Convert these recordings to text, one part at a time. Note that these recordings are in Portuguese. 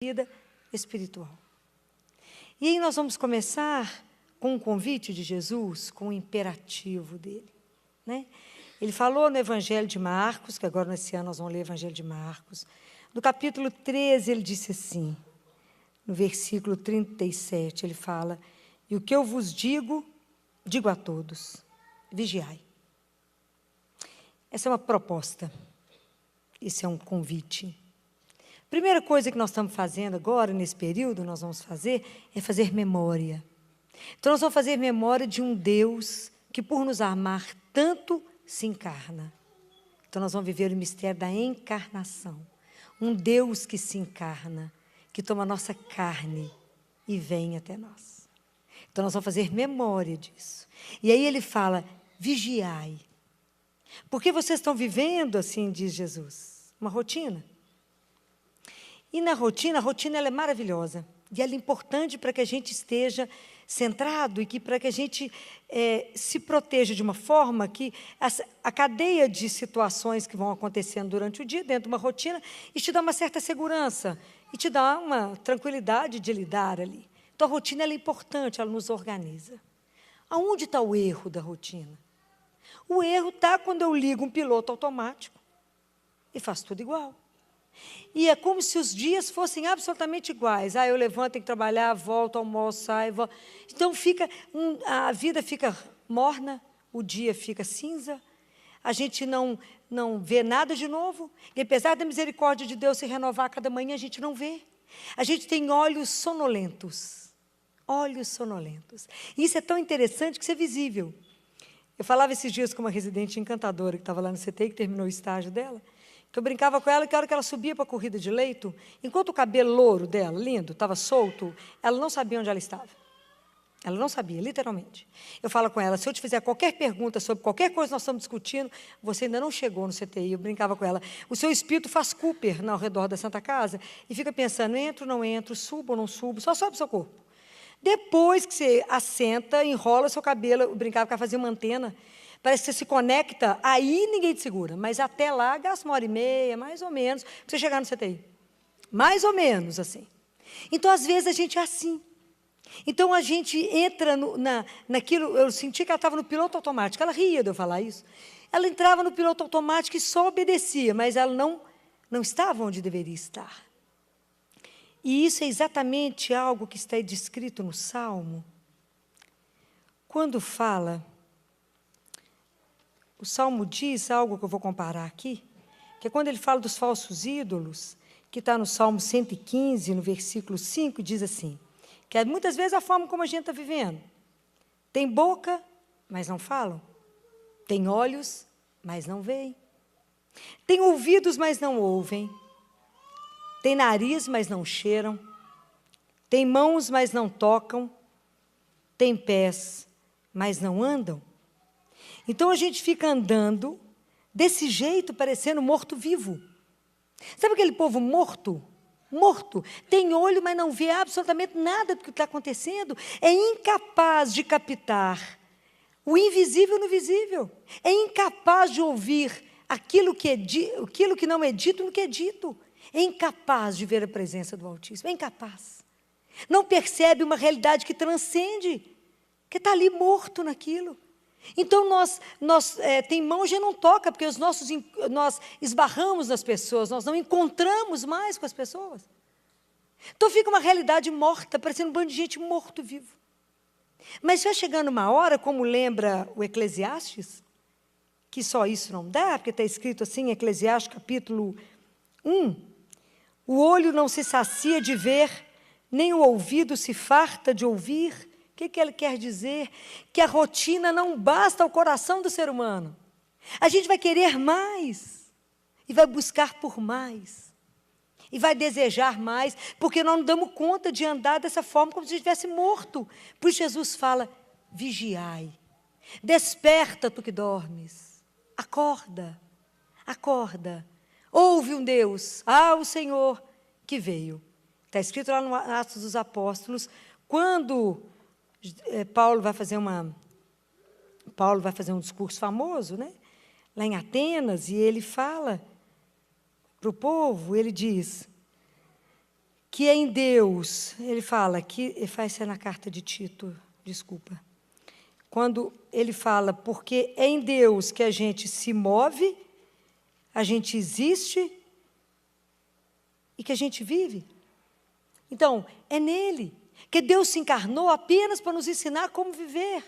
vida espiritual. E aí nós vamos começar com um convite de Jesus, com o imperativo dele, né? Ele falou no Evangelho de Marcos, que agora nesse ano nós vamos ler o Evangelho de Marcos. No capítulo 13, ele disse assim, no versículo 37, ele fala: "E o que eu vos digo, digo a todos, vigiai." Essa é uma proposta, esse é um convite. Primeira coisa que nós estamos fazendo agora, nesse período, nós vamos fazer, é fazer memória. Então, nós vamos fazer memória de um Deus que, por nos amar tanto, se encarna. Então, nós vamos viver o mistério da encarnação. Um Deus que se encarna, que toma a nossa carne e vem até nós. Então, nós vamos fazer memória disso. E aí ele fala, vigiai. Porque vocês estão vivendo, assim diz Jesus, uma rotina. E na rotina, a rotina ela é maravilhosa. E ela é importante para que a gente esteja centrado e que para que a gente se proteja de uma forma que a cadeia de situações que vão acontecendo durante o dia, dentro de uma rotina, e te dá uma certa segurança, e te dá uma tranquilidade de lidar ali. Então, a rotina ela é importante, ela nos organiza. Aonde está o erro da rotina? O erro está quando eu ligo um piloto automático e faço tudo igual. E é como se os dias fossem absolutamente iguais. Eu levanto, tenho que trabalhar, volto, almoço, saio, volto. Então, a vida fica morna, o dia fica cinza, a gente não vê nada de novo. E apesar da misericórdia de Deus se renovar a cada manhã, a gente não vê. A gente tem olhos sonolentos. Olhos sonolentos. E isso é tão interessante que isso é visível. Eu falava esses dias com uma residente encantadora que estava lá no CTI, que terminou o estágio dela, que eu brincava com ela que a hora que ela subia para a corrida de leito, enquanto o cabelo louro dela, lindo, estava solto, ela não sabia onde ela estava. Ela não sabia, literalmente. Eu falo com ela, se eu te fizer qualquer pergunta sobre qualquer coisa que nós estamos discutindo, você ainda não chegou no CTI. Eu brincava com ela, o seu espírito faz Cooper ao redor da Santa Casa e fica pensando, entro, não entro, subo ou não subo, só sobe o seu corpo. Depois que você assenta, enrola seu cabelo, eu brincava que ela fazia uma antena, parece que você se conecta, aí ninguém te segura. Mas até lá, gasta 1h30, mais ou menos, para você chegar no CTI. Mais ou menos, assim. Então, às vezes, a gente é assim. Então, a gente entra naquilo... Eu senti que ela estava no piloto automático. Ela ria de eu falar isso. Ela entrava no piloto automático e só obedecia, mas ela não estava onde deveria estar. E isso é exatamente algo que está descrito no Salmo. Quando fala... O Salmo diz algo que eu vou comparar aqui, que é quando ele fala dos falsos ídolos, que está no Salmo 115, no versículo 5, diz assim, que é muitas vezes a forma como a gente está vivendo. Tem boca, mas não falam. Tem olhos, mas não veem. Tem ouvidos, mas não ouvem. Tem nariz, mas não cheiram. Tem mãos, mas não tocam. Tem pés, mas não andam. Então, a gente fica andando desse jeito, parecendo morto-vivo. Sabe aquele povo morto? Morto. Tem olho, mas não vê absolutamente nada do que está acontecendo. É incapaz de captar o invisível no visível. É incapaz de ouvir aquilo que não é dito no que é dito. É incapaz de ver a presença do Altíssimo. É incapaz. Não percebe uma realidade que transcende, que está ali morto naquilo. Então, tem mãos e não toca, porque nós esbarramos nas pessoas, nós não encontramos mais com as pessoas. Então, fica uma realidade morta, parecendo um bando de gente morto-vivo. Mas vai chegando uma hora, como lembra o Eclesiastes, que só isso não dá, porque está escrito assim em Eclesiastes, capítulo 1, o olho não se sacia de ver, nem o ouvido se farta de ouvir. O que ele quer dizer? Que a rotina não basta ao coração do ser humano. A gente vai querer mais, e vai buscar por mais, e vai desejar mais, porque nós não damos conta de andar dessa forma como se estivesse morto. Por isso Jesus fala, vigiai, desperta tu que dormes, acorda, acorda, ouve um Deus, o Senhor que veio. Está escrito lá no Atos dos Apóstolos, quando... Paulo vai fazer um discurso famoso, né? Lá em Atenas, e ele fala para o povo, ele diz que é em Deus, ele fala, que faz ser na carta de Tito, desculpa, quando ele fala, porque é em Deus que a gente se move, a gente existe e que a gente vive. Então, é nele, que Deus se encarnou apenas para nos ensinar como viver.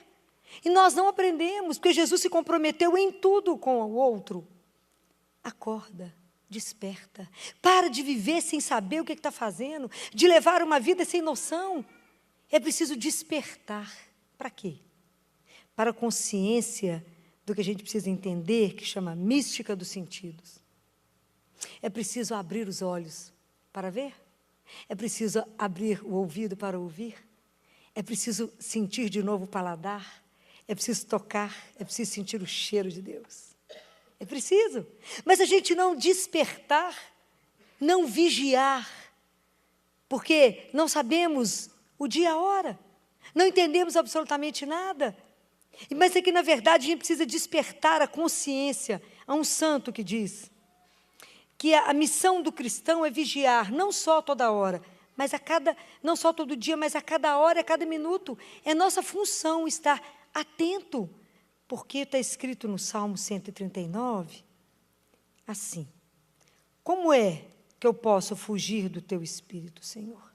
E nós não aprendemos, porque Jesus se comprometeu em tudo com o outro. Acorda, desperta, para de viver sem saber o que está fazendo, de levar uma vida sem noção. É preciso despertar. Para quê? Para a consciência do que a gente precisa entender, que chama mística dos sentidos. É preciso abrir os olhos para ver. É preciso abrir o ouvido para ouvir. É preciso sentir de novo o paladar. É preciso tocar. É preciso sentir o cheiro de Deus. É preciso. Mas a gente não despertar, não vigiar, porque não sabemos o dia e a hora. Não entendemos absolutamente nada. Mas é que, na verdade, a gente precisa despertar a consciência. Há um santo que diz que a missão do cristão é vigiar, não só toda hora, mas não só todo dia, mas a cada hora, a cada minuto. É nossa função estar atento, porque está escrito no Salmo 139, assim: como é que eu posso fugir do teu Espírito, Senhor?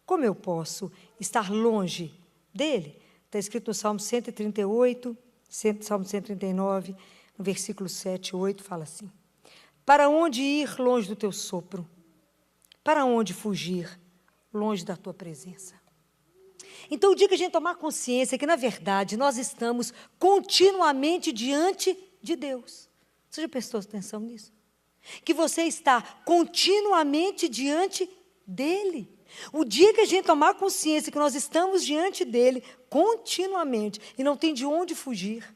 Como eu posso estar longe dele? Está escrito no Salmo 138, Salmo 139, no versículo 7 e 8, fala assim: para onde ir longe do teu sopro? Para onde fugir longe da tua presença? Então, o dia que a gente tomar consciência que, na verdade, nós estamos continuamente diante de Deus. Você já prestou atenção nisso? Que você está continuamente diante dEle. O dia que a gente tomar consciência que nós estamos diante dEle continuamente e não tem de onde fugir,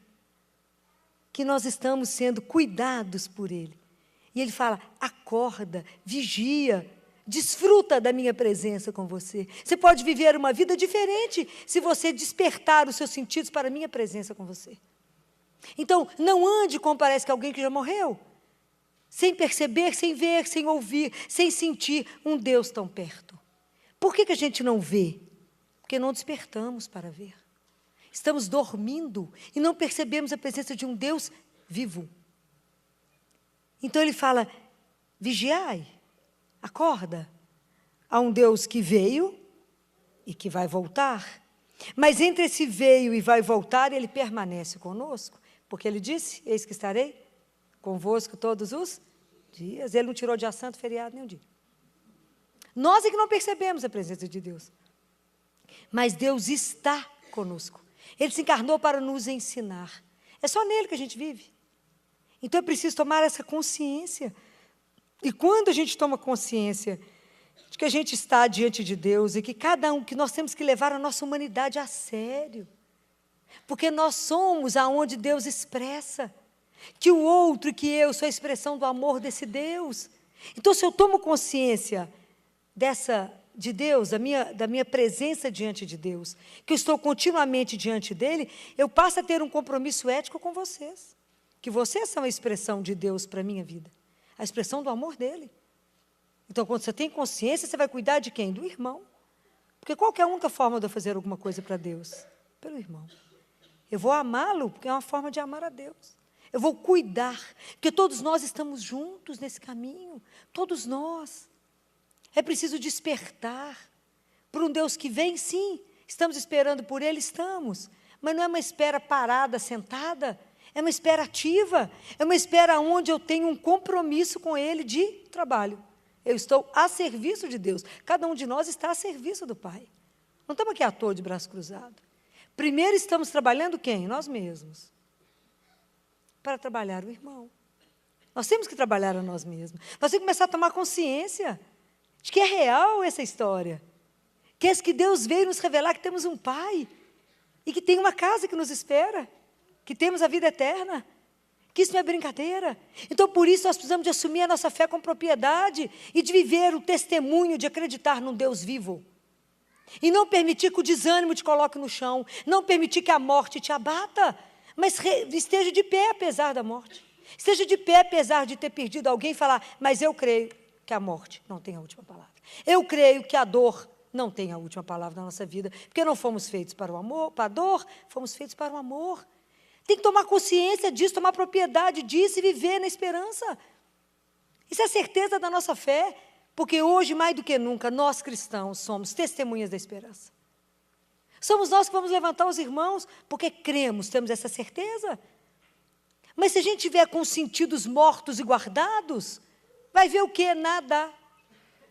que nós estamos sendo cuidados por Ele. E Ele fala, acorda, vigia, desfruta da minha presença com você. Você pode viver uma vida diferente se você despertar os seus sentidos para a minha presença com você. Então, não ande como parece que alguém que já morreu, sem perceber, sem ver, sem ouvir, sem sentir um Deus tão perto. Por que a gente não vê? Porque não despertamos para ver. Estamos dormindo e não percebemos a presença de um Deus vivo. Então ele fala, vigiai, acorda. Há um Deus que veio e que vai voltar. Mas entre esse veio e vai voltar, ele permanece conosco. Porque ele disse, eis que estarei convosco todos os dias. Ele não tirou dia santo, feriado, nem um dia. Nós é que não percebemos a presença de Deus. Mas Deus está conosco. Ele se encarnou para nos ensinar. É só nele que a gente vive. Então é preciso tomar essa consciência. E quando a gente toma consciência de que a gente está diante de Deus e que que nós temos que levar a nossa humanidade a sério. Porque nós somos aonde Deus expressa. Que o outro e que eu sou a expressão do amor desse Deus. Então, se eu tomo consciência de Deus, da minha presença diante de Deus, que eu estou continuamente diante dEle, eu passo a ter um compromisso ético com vocês. Que vocês são a expressão de Deus para a minha vida. A expressão do amor dEle. Então, quando você tem consciência, você vai cuidar de quem? Do irmão. Porque qual que é a única forma de eu fazer alguma coisa para Deus? Pelo irmão. Eu vou amá-lo, porque é uma forma de amar a Deus. Eu vou cuidar, porque todos nós estamos juntos nesse caminho. Todos nós. É preciso despertar por um Deus que vem, sim. Estamos esperando por Ele, estamos. Mas não é uma espera parada, sentada. É uma espera ativa. É uma espera onde eu tenho um compromisso com Ele de trabalho. Eu estou a serviço de Deus. Cada um de nós está a serviço do Pai. Não estamos aqui à toa de braço cruzado. Primeiro estamos trabalhando quem? Nós mesmos. Para trabalhar o irmão. Nós temos que trabalhar a nós mesmos. Nós temos que começar a tomar consciência de que é real essa história. Que Deus veio nos revelar que temos um Pai. E que tem uma casa que nos espera. Que temos a vida eterna. Que isso não é brincadeira. Então, por isso, nós precisamos de assumir a nossa fé com propriedade e de viver o testemunho de acreditar num Deus vivo. E não permitir que o desânimo te coloque no chão, não permitir que a morte te abata, mas esteja de pé apesar da morte. Esteja de pé apesar de ter perdido alguém e falar, mas eu creio que a morte não tem a última palavra. Eu creio que a dor não tem a última palavra na nossa vida, porque não fomos feitos para o amor, para a dor, fomos feitos para o amor. Tem que tomar consciência disso, tomar propriedade disso e viver na esperança. Isso é a certeza da nossa fé, porque hoje, mais do que nunca, nós cristãos somos testemunhas da esperança. Somos nós que vamos levantar os irmãos, porque cremos, temos essa certeza. Mas se a gente tiver com os sentidos mortos e guardados, vai ver o quê? Nada.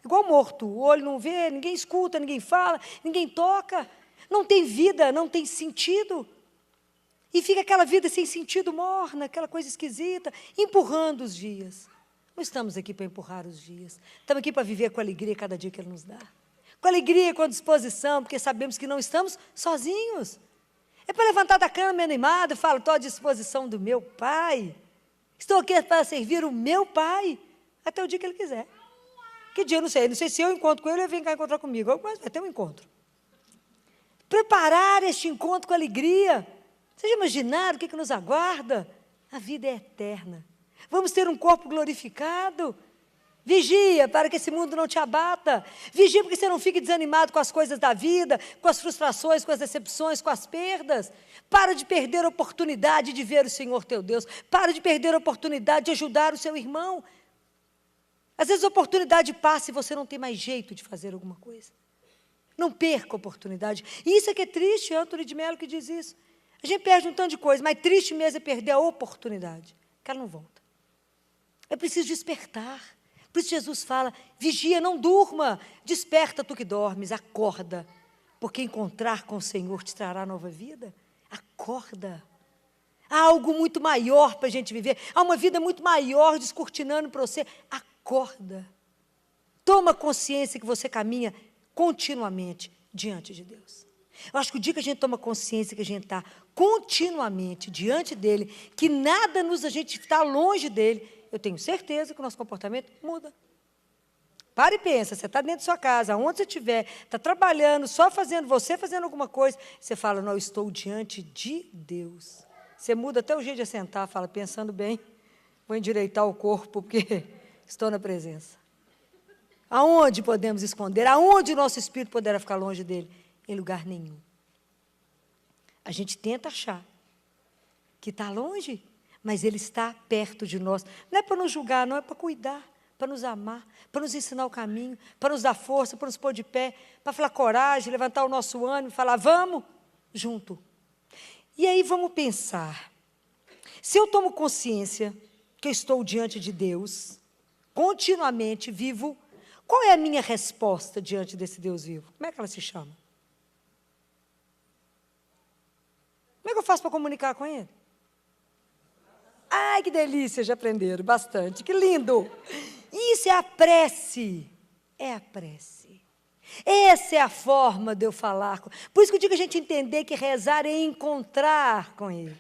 Igual morto, o olho não vê, ninguém escuta, ninguém fala, ninguém toca. Não tem vida, não tem sentido. E fica aquela vida sem sentido, morna, aquela coisa esquisita, empurrando os dias. Não estamos aqui para empurrar os dias. Estamos aqui para viver com alegria cada dia que Ele nos dá. Com alegria, com disposição, porque sabemos que não estamos sozinhos. É para levantar da cama animado e falar, estou à disposição do meu Pai. Estou aqui para servir o meu Pai, até o dia que Ele quiser. Que dia, eu não sei se eu encontro com Ele, Ele vem cá encontrar comigo, mas vai ter um encontro. Preparar este encontro com alegria. Vocês já imaginaram o que nos aguarda? A vida é eterna. Vamos ter um corpo glorificado. Vigia para que esse mundo não te abata. Vigia para que você não fique desanimado com as coisas da vida, com as frustrações, com as decepções, com as perdas. Para de perder a oportunidade de ver o Senhor teu Deus. Para de perder a oportunidade de ajudar o seu irmão. Às vezes a oportunidade passa e você não tem mais jeito de fazer alguma coisa. Não perca a oportunidade. E isso é que é triste, Antônio de Mello que diz isso. A gente perde um tanto de coisa, mas triste mesmo é perder a oportunidade, que ela não volta. É preciso despertar. Por isso Jesus fala, vigia, não durma, desperta tu que dormes, acorda, porque encontrar com o Senhor te trará nova vida. Acorda. Há algo muito maior para a gente viver, há uma vida muito maior descortinando para você. Acorda. Toma consciência que você caminha continuamente diante de Deus. Eu acho que o dia que a gente toma consciência que a gente está continuamente diante dEle, que nada a gente está longe dEle, eu tenho certeza que o nosso comportamento muda. Para e pensa, você está dentro da sua casa, onde você estiver, está trabalhando, só fazendo, você fazendo alguma coisa, você fala, não, eu estou diante de Deus. Você muda até o jeito de assentar, fala, pensando bem, vou endireitar o corpo, porque estou na presença. Aonde podemos esconder? Aonde o nosso espírito poderá ficar longe dele? Em lugar nenhum. A gente tenta achar que está longe, mas Ele está perto de nós. Não é para nos julgar, não, é para cuidar, para nos amar, para nos ensinar o caminho, para nos dar força, para nos pôr de pé, para falar coragem, levantar o nosso ânimo, falar, vamos, junto. E aí vamos pensar, se eu tomo consciência que eu estou diante de Deus, continuamente vivo, qual é a minha resposta diante desse Deus vivo? Como é que ela se chama? Como é que eu faço para comunicar com Ele? Ai, que delícia, já aprenderam bastante, que lindo. Isso é a prece, é a prece. Essa é a forma de eu falar. Por isso que eu digo a gente entender que rezar é encontrar com Ele.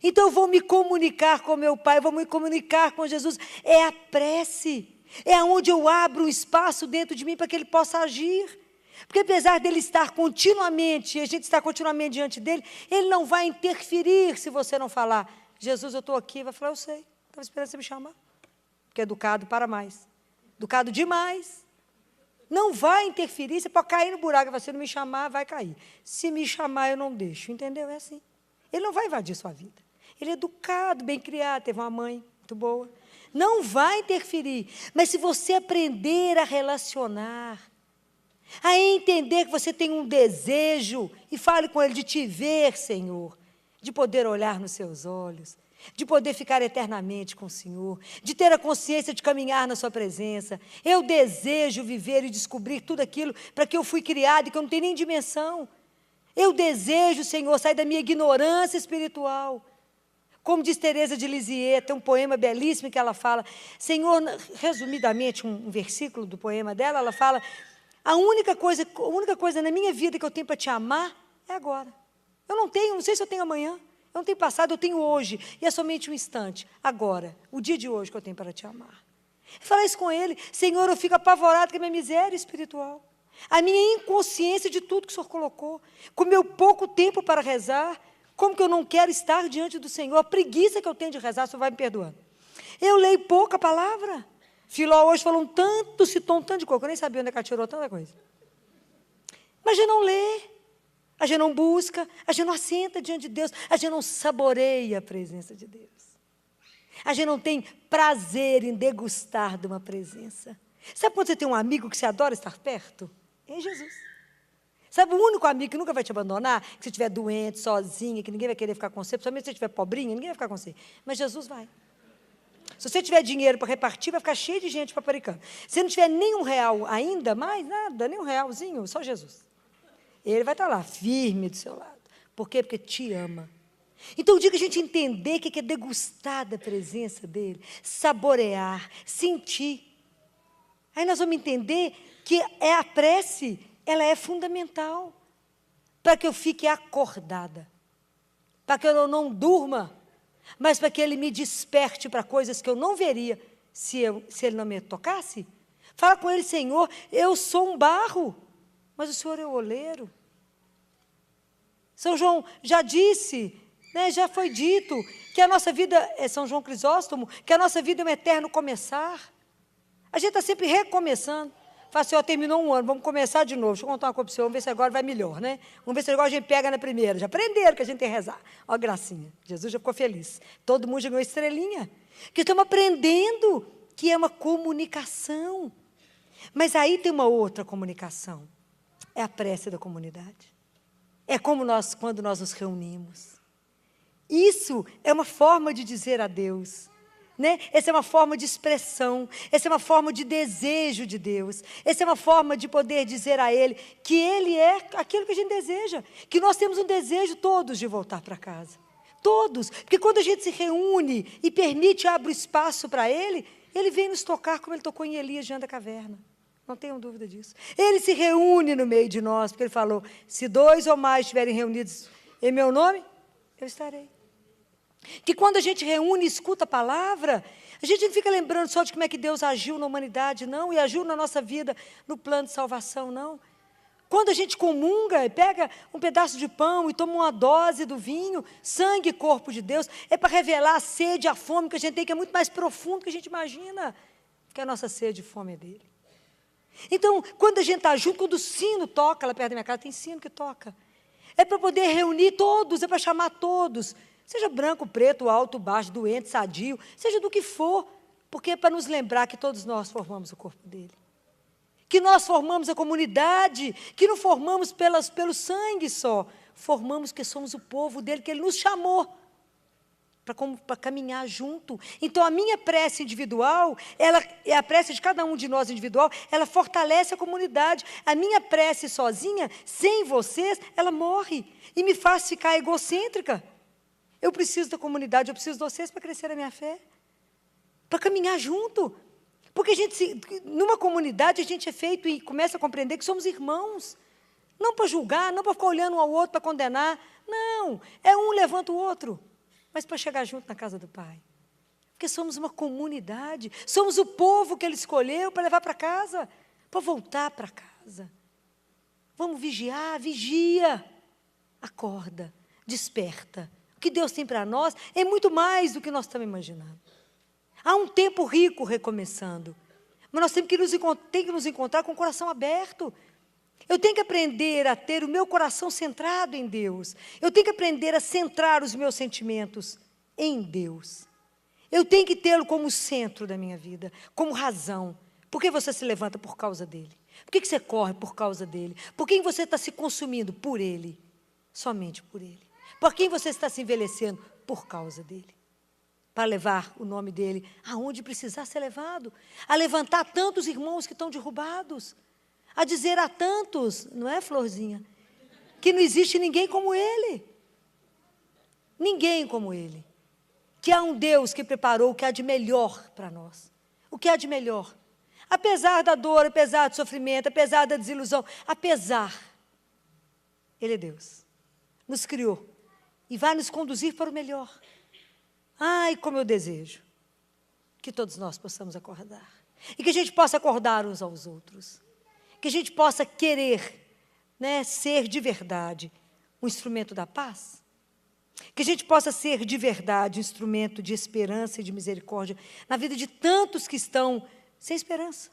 Então eu vou me comunicar com meu Pai, vou me comunicar com Jesus. É a prece, é onde eu abro um espaço dentro de mim para que Ele possa agir. Porque apesar dele estar continuamente, e a gente estar continuamente diante dele, ele não vai interferir se você não falar, Jesus, eu estou aqui, vai falar, eu sei, estava esperando você me chamar. Porque é educado para mais, educado demais. Não vai interferir, você pode cair no buraco, se não me chamar, vai cair. Se me chamar, eu não deixo, entendeu? É assim. Ele não vai invadir sua vida. Ele é educado, bem criado, teve uma mãe muito boa. Não vai interferir, mas se você aprender a relacionar, a entender que você tem um desejo, e fale com Ele de te ver, Senhor, de poder olhar nos seus olhos, de poder ficar eternamente com o Senhor, de ter a consciência de caminhar na sua presença. Eu desejo viver e descobrir tudo aquilo para que eu fui criado e que eu não tenho nem dimensão. Eu desejo, Senhor, sair da minha ignorância espiritual. Como diz Teresa de Lisieux, tem um poema belíssimo que ela fala, Senhor, resumidamente, um versículo do poema dela, ela fala, a única coisa na minha vida que eu tenho para te amar é agora. Eu não sei se eu tenho amanhã, eu não tenho passado, eu tenho hoje, e é somente um instante, agora, o dia de hoje que eu tenho para te amar. Fala isso com Ele, Senhor, eu fico apavorado com a minha miséria espiritual, a minha inconsciência de tudo que o Senhor colocou, com o meu pouco tempo para rezar, como que eu não quero estar diante do Senhor, a preguiça que eu tenho de rezar, o Senhor vai me perdoando. Eu leio pouca palavra, Filó hoje falou citou um tanto de coisa, que eu nem sabia onde é que ela tirou tanta coisa. Mas a gente não lê, a gente não busca, a gente não assenta diante de Deus, a gente não saboreia a presença de Deus. A gente não tem prazer em degustar de uma presença. Sabe quando você tem um amigo que você adora estar perto? É Jesus. Sabe o único amigo que nunca vai te abandonar? Que se estiver doente, sozinha, que ninguém vai querer ficar com você, principalmente se você estiver pobrinha, ninguém vai ficar com você. Mas Jesus vai. Se você tiver dinheiro para repartir, vai ficar cheio de gente paparicando. Se não tiver nenhum real ainda, mais nada, nem um realzinho, só Jesus. Ele vai estar lá, firme do seu lado. Por quê? Porque te ama. Então, o dia que a gente entender o que é degustar da presença dEle, saborear, sentir, aí nós vamos entender que a prece, ela é fundamental para que eu fique acordada, para que eu não durma, mas para que Ele me desperte para coisas que eu não veria se Ele não me tocasse. Fala com Ele: Senhor, eu sou um barro, mas o Senhor é o oleiro. São João já disse, né, já foi dito, que a nossa vida, São João Crisóstomo, que a nossa vida é um eterno começar. A gente está sempre recomeçando. Fala assim: ó, terminou um ano, vamos começar de novo. Deixa eu contar uma coisa para você, vamos ver se agora vai melhor, né? Vamos ver se agora a gente pega na primeira. Já aprenderam que a gente tem que rezar. Ó, gracinha. Jesus já ficou feliz. Todo mundo já ganhou estrelinha. Que estamos aprendendo que é uma comunicação. Mas aí tem uma outra comunicação. É a prece da comunidade. É como quando nós nos reunimos. Isso é uma forma de dizer a Deus, né? Essa é uma forma de expressão, essa é uma forma de desejo de Deus, essa é uma forma de poder dizer a Ele que Ele é aquilo que a gente deseja, que nós temos um desejo todos de voltar para casa. Todos, porque quando a gente se reúne e permite, abre espaço para Ele, Ele vem nos tocar como Ele tocou em Elias diante da caverna. Não tenham dúvida disso. Ele se reúne no meio de nós, porque Ele falou: se 2 ou mais estiverem reunidos em meu nome, eu estarei. Que quando a gente reúne e escuta a palavra, a gente não fica lembrando só de como é que Deus agiu na humanidade, não, e agiu na nossa vida, no plano de salvação, não. Quando a gente comunga e pega um pedaço de pão e toma uma dose do vinho, sangue e corpo de Deus, é para revelar a sede e a fome que a gente tem, que é muito mais profundo do que a gente imagina, porque a nossa sede e fome é dele. Então, quando a gente está junto, quando o sino toca, lá perto da minha casa tem sino que toca, é para poder reunir todos, é para chamar todos, seja branco, preto, alto, baixo, doente, sadio, seja do que for, porque é para nos lembrar que todos nós formamos o corpo dele, que nós formamos a comunidade, que não formamos pelo sangue só, formamos que somos o povo dele, que ele nos chamou para caminhar junto. Então, a minha prece individual, a prece de cada um de nós individual, ela fortalece a comunidade. A minha prece sozinha, sem vocês, ela morre e me faz ficar egocêntrica. Eu preciso da comunidade, eu preciso de vocês para crescer a minha fé, para caminhar junto. Porque numa comunidade a gente é feito e começa a compreender que somos irmãos. Não para julgar, não para ficar olhando um ao outro para condenar. Não, é um levanta o outro, mas para chegar junto na casa do Pai. Porque somos uma comunidade, somos o povo que Ele escolheu para levar para casa, para voltar para casa. Vamos vigiar, vigia, acorda, desperta. O que Deus tem para nós é muito mais do que nós estamos imaginando. Há um tempo rico recomeçando, mas nós temos que nos encontrar com o coração aberto. Eu tenho que aprender a ter o meu coração centrado em Deus. Eu tenho que aprender a centrar os meus sentimentos em Deus. Eu tenho que tê-lo como centro da minha vida, como razão. Por que você se levanta? Por causa dele. Por que você corre? Por causa dele. Por quem você está se consumindo? Por ele. Somente por ele. Por quem você está se envelhecendo? Por causa dele. Para levar o nome dele aonde precisar ser levado. A levantar tantos irmãos que estão derrubados. A dizer a tantos, não é, Florzinha? Que não existe ninguém como ele. Ninguém como ele. Que há um Deus que preparou o que há de melhor para nós. O que há de melhor. Apesar da dor, apesar do sofrimento, apesar da desilusão, Ele é Deus. Nos criou. E vai nos conduzir para o melhor. Ai, como eu desejo que todos nós possamos acordar. E que a gente possa acordar uns aos outros. Que a gente possa querer, né, ser de verdade um instrumento da paz. Que a gente possa ser de verdade um instrumento de esperança e de misericórdia na vida de tantos que estão sem esperança,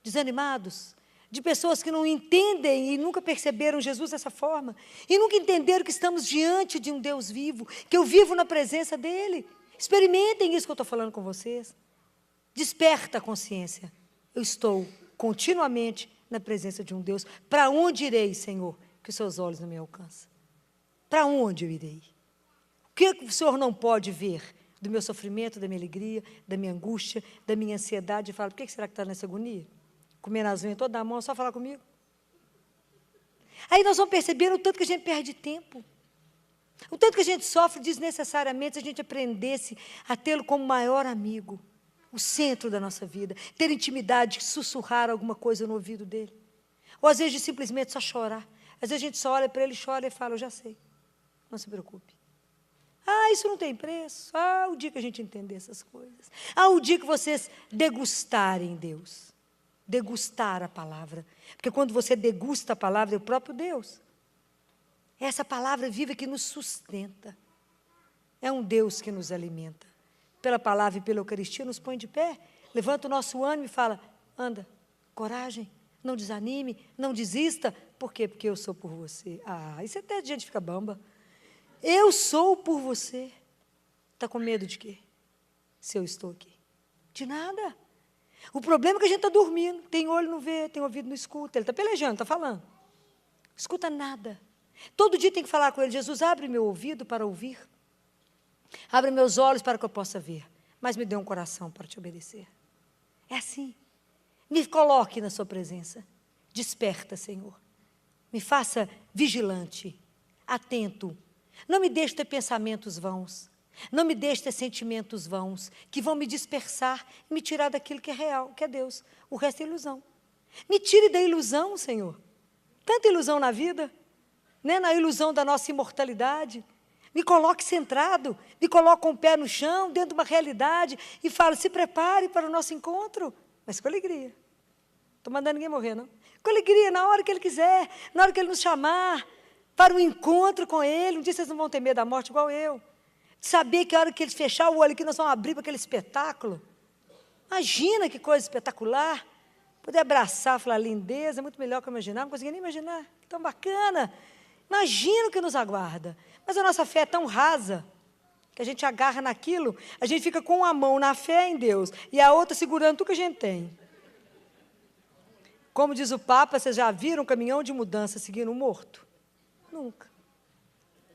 desanimados, de pessoas que não entendem e nunca perceberam Jesus dessa forma, e nunca entenderam que estamos diante de um Deus vivo, que eu vivo na presença dEle. Experimentem isso que eu estou falando com vocês. Desperta a consciência. Eu estou continuamente na presença de um Deus. Para onde irei, Senhor, que os seus olhos não me alcançam? Para onde eu irei? O que o Senhor não pode ver do meu sofrimento, da minha alegria, da minha angústia, da minha ansiedade? E fala, por que será que está nessa agonia? Comendo as unhas toda a mão, só falar comigo. Aí nós vamos percebendo o tanto que a gente perde tempo. O tanto que a gente sofre desnecessariamente, se a gente aprendesse a tê-lo como maior amigo, o centro da nossa vida, ter intimidade, sussurrar alguma coisa no ouvido dele. Ou às vezes simplesmente só chorar. Às vezes a gente só olha para ele, chora e fala, eu já sei, não se preocupe. Ah, isso não tem preço. Ah, o dia que a gente entender essas coisas. Ah, o dia que vocês degustarem Deus. Degustar a palavra. Porque quando você degusta a palavra, é o próprio Deus. É essa palavra viva que nos sustenta. É um Deus que nos alimenta. Pela palavra e pela Eucaristia, nos põe de pé. Levanta o nosso ânimo e fala, anda, coragem, não desanime, não desista. Por quê? Porque eu sou por você. Ah, isso até a gente fica bamba. Eu sou por você. Está com medo de quê? Se eu estou aqui? De nada. O problema é que a gente está dormindo, tem olho não vê, tem ouvido não escuta. Ele está pelejando, está falando. Escuta nada. Todo dia tem que falar com ele, Jesus, abre meu ouvido para ouvir. Abre meus olhos para que eu possa ver. Mas me dê um coração para te obedecer. É assim. Me coloque na sua presença. Desperta, Senhor. Me faça vigilante, atento. Não me deixe ter pensamentos vãos. Não me deixe ter sentimentos vãos, que vão me dispersar e me tirar daquilo que é real, que é Deus. O resto é ilusão. Me tire da ilusão, Senhor. Tanta ilusão na vida, né? Na ilusão da nossa imortalidade. Me coloque centrado, me coloque com o pé no chão, dentro de uma realidade, e falo, se prepare para o nosso encontro, mas com alegria. Estou mandando ninguém morrer, não? Com alegria, na hora que Ele quiser, na hora que Ele nos chamar, para o encontro com Ele. Um dia vocês não vão ter medo da morte igual eu. Saber que a hora que eles fechar o olho aqui, nós vamos abrir para aquele espetáculo. Imagina que coisa espetacular. Poder abraçar, falar lindeza, é muito melhor que eu imaginar, não conseguia nem imaginar. Tão bacana. Imagina o que nos aguarda. Mas a nossa fé é tão rasa, que a gente agarra naquilo, a gente fica com uma mão na fé em Deus, e a outra segurando tudo que a gente tem. Como diz o Papa, vocês já viram um caminhão de mudança seguindo um morto? Nunca.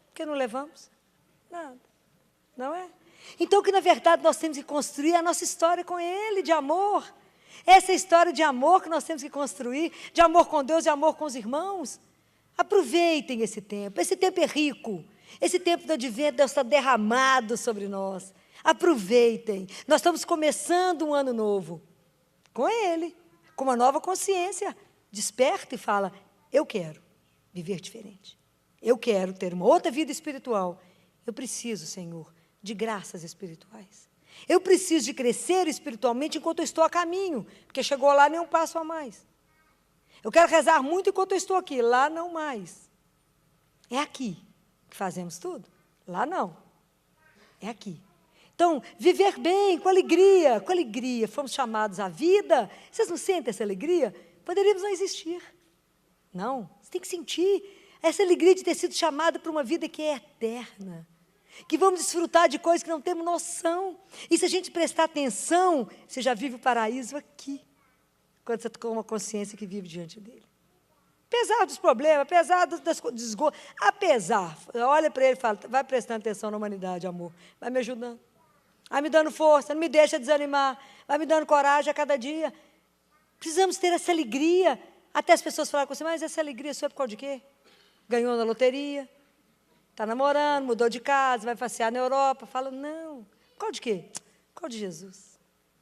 Por que não levamos? Nada. Não é? Então, que na verdade nós temos que construir a nossa história com Ele, de amor. Essa história de amor que nós temos que construir, de amor com Deus, de amor com os irmãos. Aproveitem esse tempo é rico. Esse tempo do advento, Deus está derramado sobre nós. Aproveitem. Nós estamos começando um ano novo. Com Ele, com uma nova consciência. Desperta e fala, eu quero viver diferente. Eu quero ter uma outra vida espiritual. Eu preciso, Senhor, de graças espirituais. Eu preciso de crescer espiritualmente enquanto eu estou a caminho, porque chegou lá nem um passo a mais. Eu quero rezar muito enquanto eu estou aqui, lá não mais. É aqui que fazemos tudo? Lá não. É aqui. Então, viver bem, com alegria, fomos chamados à vida. Vocês não sentem essa alegria? Poderíamos não existir. Não, você tem que sentir essa alegria de ter sido chamada para uma vida que é eterna. Que vamos desfrutar de coisas que não temos noção. E se a gente prestar atenção, você já vive o paraíso aqui. Quando você tem uma consciência que vive diante dele. Apesar dos problemas, apesar das desgostos, apesar, olha para ele e fala, vai prestando atenção na humanidade, amor. Vai me ajudando. Vai me dando força, não me deixa desanimar. Vai me dando coragem a cada dia. Precisamos ter essa alegria. Até as pessoas falam com você, mas essa alegria sua é por causa de quê? Ganhou na loteria. Está namorando, mudou de casa, vai passear na Europa. Fala, não. Qual de quê? Qual de Jesus?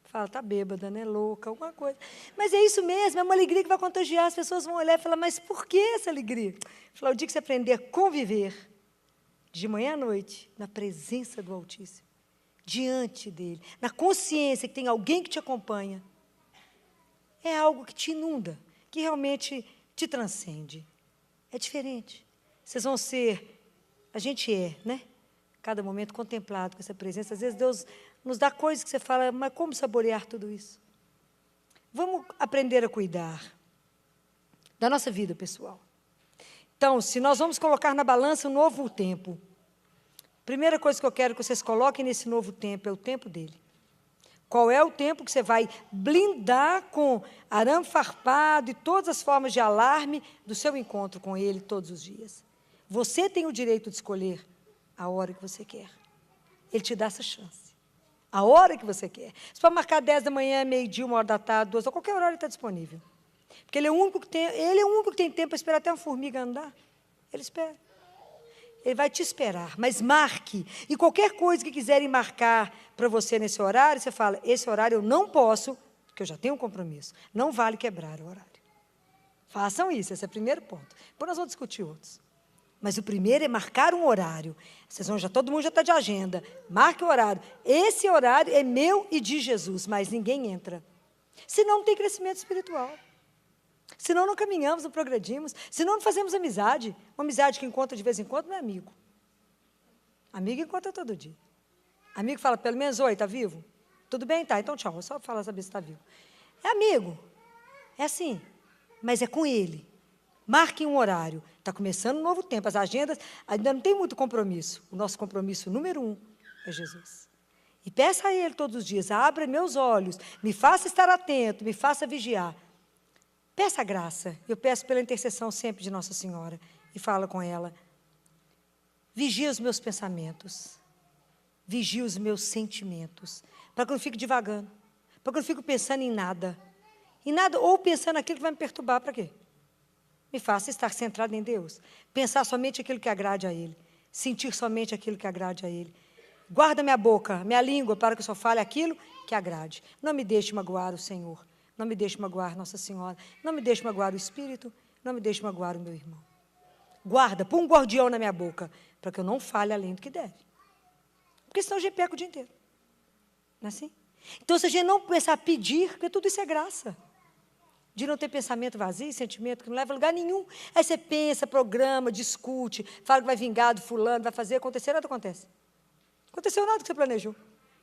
Fala, está bêbada, né? Louca, alguma coisa. Mas é isso mesmo, é uma alegria que vai contagiar. As pessoas vão olhar e falar, mas por que essa alegria? Fala, o dia que você aprender a conviver, de manhã à noite, na presença do Altíssimo, diante dele, na consciência que tem alguém que te acompanha, é algo que te inunda, que realmente te transcende. É diferente. Vocês vão ser... A gente é, né? Cada momento contemplado com essa presença. Às vezes Deus nos dá coisas que você fala, mas como saborear tudo isso? Vamos aprender a cuidar da nossa vida pessoal. Então, se nós vamos colocar na balança um novo tempo, primeira coisa que eu quero que vocês coloquem nesse novo tempo é o tempo dele. Qual é o tempo que você vai blindar com arame farpado e todas as formas de alarme do seu encontro com ele todos os dias? Você tem o direito de escolher a hora que você quer. Ele te dá essa chance. A hora que você quer. Se for marcar 10 da manhã, meio-dia, 1 hora da tarde, 2, ou qualquer hora ele está disponível. Porque ele é o único que tem tempo para esperar até uma formiga andar. Ele espera. Ele vai te esperar, mas marque. E qualquer coisa que quiserem marcar para você nesse horário, você fala, esse horário eu não posso, porque eu já tenho um compromisso. Não vale quebrar o horário. Façam isso, esse é o primeiro ponto. Depois nós vamos discutir outros. Mas o primeiro é marcar um horário. Todo mundo já está de agenda. Marque o horário. Esse horário é meu e de Jesus, mas ninguém entra. Senão não tem crescimento espiritual. Senão não caminhamos, não progredimos. Senão não fazemos amizade. Uma amizade que encontra de vez em quando não é amigo. Amigo encontra todo dia. Amigo fala, pelo menos, oi, está vivo? Tudo bem? Tá, então tchau. Vou só falar, saber se está vivo. É amigo. É assim. Mas é com ele. Marque um horário. Está começando um novo tempo. As agendas ainda não tem muito compromisso. O nosso compromisso número 1 é Jesus. E peça a Ele todos os dias, abra meus olhos, me faça estar atento, me faça vigiar. Peça a graça. Eu peço pela intercessão sempre de Nossa Senhora. E fala com ela. Vigia os meus pensamentos. Vigia os meus sentimentos. Para que eu não fique divagando. Para que eu não fique pensando em nada. Em nada, ou pensando naquilo que vai me perturbar. Para quê? Me faça estar centrado em Deus. Pensar somente aquilo que agrade a Ele. Sentir somente aquilo que agrade a Ele. Guarda minha boca, minha língua, para que eu só fale aquilo que agrade. Não me deixe magoar o Senhor. Não me deixe magoar Nossa Senhora. Não me deixe magoar o Espírito. Não me deixe magoar o meu irmão. Guarda, põe um guardião na minha boca, para que eu não fale além do que deve. Porque senão a gente peca o dia inteiro. Não é assim? Então, se a gente não começar a pedir, porque tudo isso é graça. De não ter pensamento vazio, sentimento que não leva a lugar nenhum. Aí você pensa, programa, discute, fala que vai vingar do fulano, vai fazer, acontecer, nada acontece. Aconteceu nada que você planejou.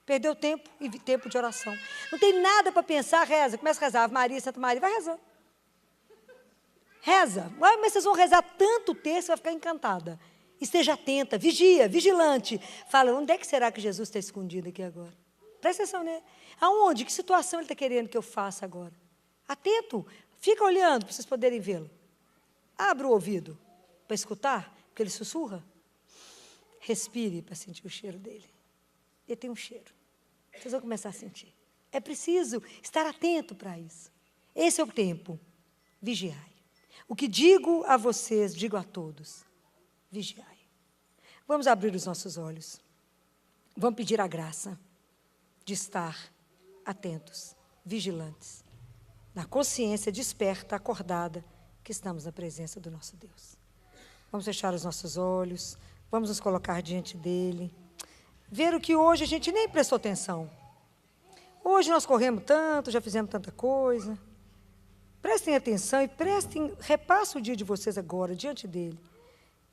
Perdeu tempo e tempo de oração. Não tem nada para pensar, reza. Começa a rezar, Ave Maria, Santa Maria, vai rezando. Reza. Mas vocês vão rezar tanto texto, você vai ficar encantada. Esteja atenta, vigia, vigilante. Fala, onde é que será que Jesus está escondido aqui agora? Presta atenção, né? Aonde? Que situação ele está querendo que eu faça agora? Atento, fica olhando para vocês poderem vê-lo. Abra o ouvido para escutar, porque ele sussurra. Respire para sentir o cheiro dele. Ele tem um cheiro. Vocês vão começar a sentir. É preciso estar atento para isso. Esse é o tempo. Vigiai. O que digo a vocês, digo a todos. Vigiai. Vamos abrir os nossos olhos. Vamos pedir a graça de estar atentos, vigilantes. Na consciência desperta, acordada, que estamos na presença do nosso Deus. Vamos fechar os nossos olhos, vamos nos colocar diante dEle, ver o que hoje a gente nem prestou atenção. Hoje nós corremos tanto, já fizemos tanta coisa. Prestem atenção e repasse o dia de vocês agora, diante dEle.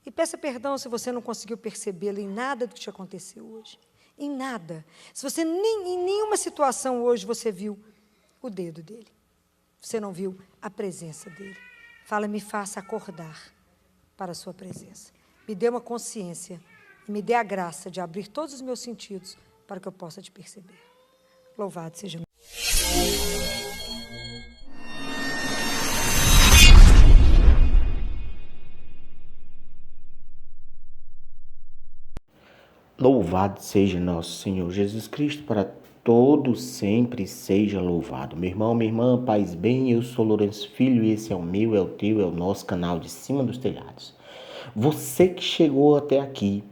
E peça perdão se você não conseguiu percebê-lo em nada do que te aconteceu hoje. Em nada. Se você em nenhuma situação hoje você viu o dedo dEle. Você não viu a presença dEle. Fala, me faça acordar para a sua presença. Me dê uma consciência e me dê a graça de abrir todos os meus sentidos para que eu possa te perceber. Louvado seja Louvado seja nosso Senhor Jesus Cristo, para todos sempre seja louvado. Meu irmão, minha irmã, paz bem, eu sou Lourenço Filho e esse é o meu, é o teu, é o nosso canal de Cima dos Telhados. Você que chegou até aqui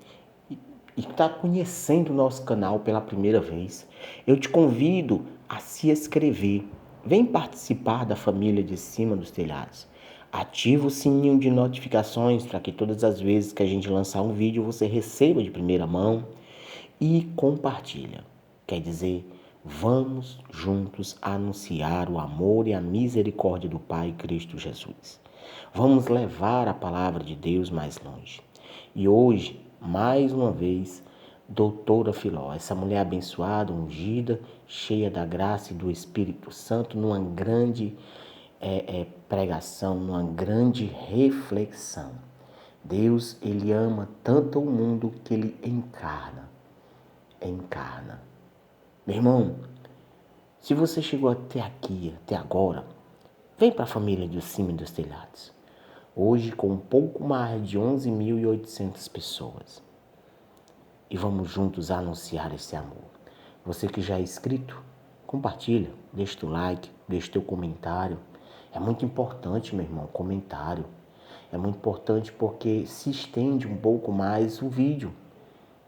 e está conhecendo o nosso canal pela primeira vez, eu te convido a se inscrever. Vem participar da família de Cima dos Telhados. Ativa o sininho de notificações para que todas as vezes que a gente lançar um vídeo você receba de primeira mão e compartilha. Quer dizer, vamos juntos anunciar o amor e a misericórdia do Pai Cristo Jesus. Vamos levar a palavra de Deus mais longe. E hoje, mais uma vez, doutora Filó, essa mulher abençoada, ungida, cheia da graça e do Espírito Santo, numa grande pregação, numa grande reflexão. Deus, Ele ama tanto o mundo que Ele encarna. Meu irmão, se você chegou até aqui, até agora, vem para a família de Cima dos Telhados. Hoje com um pouco mais de 11.800 pessoas. E vamos juntos anunciar esse amor. Você que já é inscrito, compartilha, deixa o like, deixa o teu comentário. É muito importante, meu irmão, comentário. É muito importante porque se estende um pouco mais o vídeo,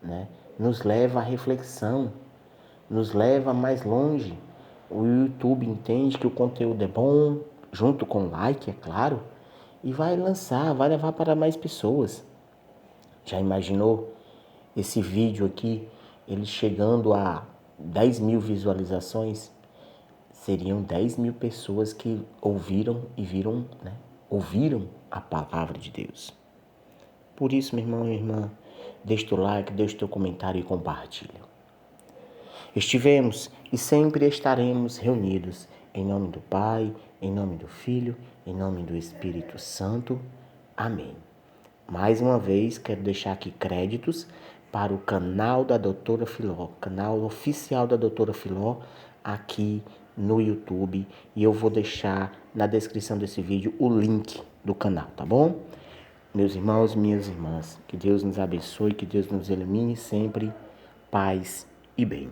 né? Nos leva à reflexão, nos leva mais longe. O YouTube entende que o conteúdo é bom, junto com o like, é claro, e vai lançar, vai levar para mais pessoas. Já imaginou esse vídeo aqui, ele chegando a 10.000 visualizações? Seriam 10.000 pessoas que ouviram e viram, né? Ouviram a palavra de Deus. Por isso, meu irmão e minha irmã, deixa teu like, deixa teu comentário e compartilha. Estivemos e sempre estaremos reunidos em nome do Pai, em nome do Filho, em nome do Espírito Santo. Amém. Mais uma vez, quero deixar aqui créditos para o canal da Doutora Filó, canal oficial da Doutora Filó, aqui no YouTube. E eu vou deixar na descrição desse vídeo o link do canal, tá bom? Meus irmãos, minhas irmãs, que Deus nos abençoe, que Deus nos ilumine sempre, paz e bem.